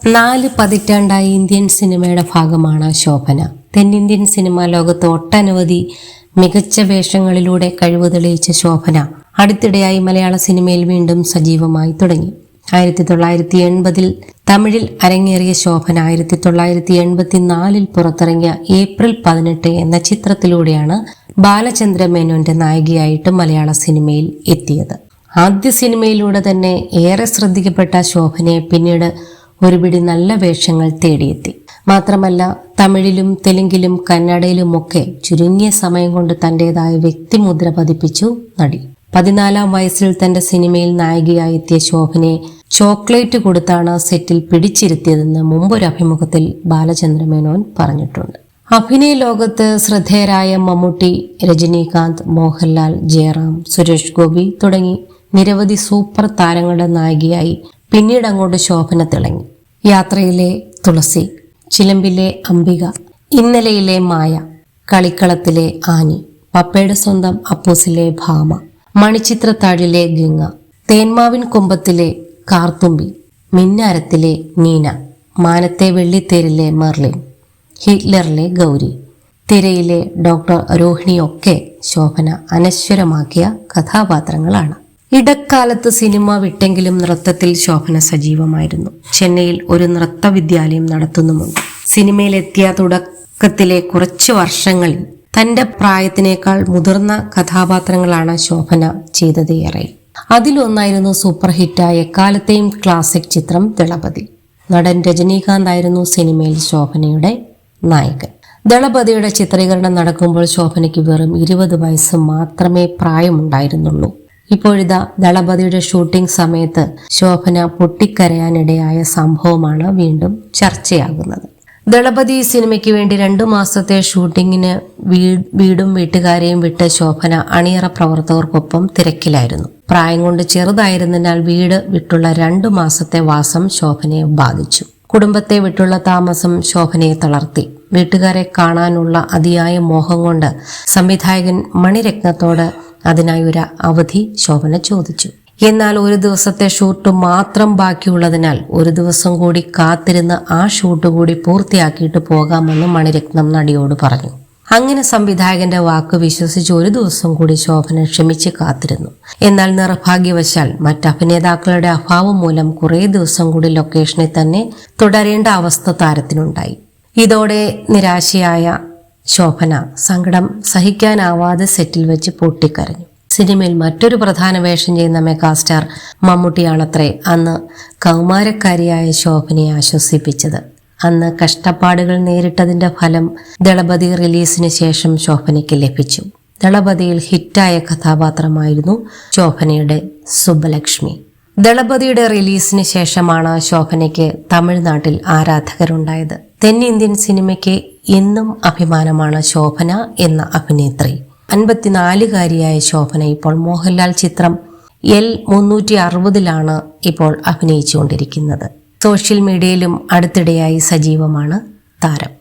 4 പതിറ്റാണ്ടായി Indian സിനിമയുടെ ഭാഗമാണ് ശോഭന. തെന്നിന്ത്യൻ സിനിമാ ലോകത്ത് ഒട്ടനവധി മികച്ച വേഷങ്ങളിലൂടെ കഴിവ് തെളിയിച്ച ശോഭന അടുത്തിടെയായി മലയാള സിനിമയിൽ വീണ്ടും സജീവമായി തുടങ്ങി. 1980 തമിഴിൽ അരങ്ങേറിയ ശോഭന 1984 പുറത്തിറങ്ങിയ ഏപ്രിൽ 18 എന്ന ചിത്രത്തിലൂടെയാണ് ബാലചന്ദ്ര മേനോന്റെ നായികയായിട്ട് മലയാള സിനിമയിൽ എത്തിയത്. ആദ്യ സിനിമയിലൂടെ തന്നെ ഏറെ ശ്രദ്ധിക്കപ്പെട്ട ശോഭനയെ പിന്നീട് ഒരുപിടി നല്ല വേഷങ്ങൾ തേടിയെത്തി. മാത്രമല്ല തമിഴിലും തെലുങ്കിലും കന്നഡയിലുമൊക്കെ ചുരുങ്ങിയ സമയം കൊണ്ട് തന്റേതായ വ്യക്തിമുദ്ര പതിപ്പിച്ചു നടി. 14-ാം വയസ്സിൽ തന്റെ സിനിമയിൽ നായികയായി എത്തിയ ശോഭനയെ ചോക്ലേറ്റ് കൊടുത്താണ് സെറ്റിൽ പിടിച്ചിരുത്തിയതെന്ന് മുമ്പൊരു അഭിമുഖത്തിൽ ബാലചന്ദ്ര മേനോൻ പറഞ്ഞിട്ടുണ്ട്. അഭിനയ ലോകത്ത് ശ്രദ്ധേയരായ മമ്മൂട്ടി, രജനീകാന്ത്, മോഹൻലാൽ, ജയറാം, സുരേഷ് ഗോപി തുടങ്ങി നിരവധി സൂപ്പർ താരങ്ങളുടെ നായികയായി പിന്നീട് അങ്ങോട്ട് ശോഭന തിളങ്ങി. യാത്രയിലെ തുളസി, ചിലമ്പിലെ അംബിക, ഇന്നലെയിലെ മായ, കളിക്കളത്തിലെ ആനി, പപ്പയുടെ സ്വന്തം അപ്പൂസിലെ ഭാമ, മണിച്ചിത്രത്താഴിലെ ഗംഗ, തേന്മാവിൻ കൊമ്പത്തിലെ കാർത്തുമ്പി, മിന്നാരത്തിലെ നീന, മാനത്തെ വെള്ളിത്തേരിലെ മെർലിൻ, ഹിറ്റ്ലറിലെ ഗൗരി, തിരയിലെ ഡോക്ടർ രോഹിണിയൊക്കെ ശോഭന അനശ്വരമാക്കിയ കഥാപാത്രങ്ങളാണ്. ഇടക്കാലത്ത് സിനിമ വിട്ടെങ്കിലും നൃത്തത്തിൽ ശോഭന സജീവമായിരുന്നു. ചെന്നൈയിൽ ഒരു നൃത്ത വിദ്യാലയം നടത്തുന്നുമുണ്ട്. സിനിമയിലെത്തിയ തുടക്കത്തിലെ കുറച്ച് വർഷങ്ങളിൽ തന്റെ പ്രായത്തിനേക്കാൾ മുതിർന്ന കഥാപാത്രങ്ങളാണ് ശോഭന ചെയ്തത് ഏറെ. അതിലൊന്നായിരുന്നു സൂപ്പർ ഹിറ്റായ എക്കാലത്തെയും ക്ലാസിക് ചിത്രം ദളപതി. നടൻ രജനീകാന്ത് ആയിരുന്നു സിനിമയിൽ ശോഭനയുടെ നായകൻ. ദളപതിയുടെ ചിത്രീകരണം നടക്കുമ്പോൾ ശോഭനയ്ക്ക് വെറും 20 വയസ്സ് മാത്രമേ പ്രായമുണ്ടായിരുന്നുള്ളൂ. ഇപ്പോഴിതാ ദളപതിയുടെ ഷൂട്ടിംഗ് സമയത്ത് ശോഭന പൊട്ടിക്കരയാനിടയായ സംഭവമാണ് വീണ്ടും ചർച്ചയാകുന്നത്. ദളപതി സിനിമയ്ക്ക് വേണ്ടി 2 മാസത്തെ ഷൂട്ടിങ്ങിന് വീടും വീട്ടുകാരെയും വിട്ട് ശോഭന അണിയറ പ്രവർത്തകർക്കൊപ്പം തിരക്കിലായിരുന്നു. പ്രായം കൊണ്ട് ചെറുതായിരുന്നതിനാൽ വീട് വിട്ടുള്ള 2 മാസത്തെ വാസം ശോഭനയെ ബാധിച്ചു. കുടുംബത്തെ വിട്ടുള്ള താമസം ശോഭനയെ തളർത്തി. വീട്ടുകാരെ കാണാനുള്ള അതിയായ മോഹം കൊണ്ട് സംവിധായകൻ മണിരത്നത്തോട് അതിനായി ഒരു അവധി ശോഭന ചോദിച്ചു. എന്നാൽ ഒരു ദിവസത്തെ ഷൂട്ട് മാത്രം ബാക്കിയുള്ളതിനാൽ ഒരു ദിവസം കൂടി കാത്തിരുന്ന് ആ ഷൂട്ട് കൂടി പൂർത്തിയാക്കിയിട്ട് പോകാമെന്ന് മണിരത്നം നടിയോട് പറഞ്ഞു. അങ്ങനെ സംവിധായകന്റെ വാക്ക് വിശ്വസിച്ച് ഒരു ദിവസം കൂടി ശോഭന ക്ഷമിച്ച് കാത്തിരുന്നു. എന്നാൽ നിർഭാഗ്യവശാൽ മറ്റ് അഭിനേതാക്കളുടെ അഭാവം മൂലം കുറേ ദിവസം കൂടി ലൊക്കേഷനിൽ തന്നെ തുടരേണ്ട അവസ്ഥ താരത്തിനുണ്ടായി. ഇതോടെ നിരാശയായ ശോഭന സങ്കടം സഹിക്കാനാവാതെ സെറ്റിൽ വെച്ച് പൊട്ടിക്കരഞ്ഞു. സിനിമയിൽ മറ്റൊരു പ്രധാന വേഷം ചെയ്യുന്ന മെഗാസ്റ്റാർ മമ്മൂട്ടിയാണത്രേ അന്ന് കൗമാരക്കാരിയായ ശോഭനയെ ആശ്വസിപ്പിച്ചത്. അന്ന് കഷ്ടപ്പാടുകൾ നേരിട്ടതിന്റെ ഫലം ദളപതി റിലീസിന് ശേഷം ശോഭനയ്ക്ക് ലഭിച്ചു. ദളപതിയിൽ ഹിറ്റായ കഥാപാത്രമായിരുന്നു ശോഭനയുടെ സുബ്ബലക്ഷ്മി. ദളപതിയുടെ റിലീസിന് ശേഷമാണ് ശോഭനയ്ക്ക് തമിഴ്നാട്ടിൽ ആരാധകരുണ്ടായത്. തെന്നിന്ത്യൻ സിനിമയ്ക്ക് എന്നും അഭിമാനമാണ് ശോഭന എന്ന അഭിനേത്രി. 54-കാരിയായ ശോഭന ഇപ്പോൾ മോഹൻലാൽ ചിത്രം L360 ഇപ്പോൾ അഭിനയിച്ചുകൊണ്ടിരിക്കുന്നത്. സോഷ്യൽ മീഡിയയിലും അടുത്തിടെയായി സജീവമാണ് താരം.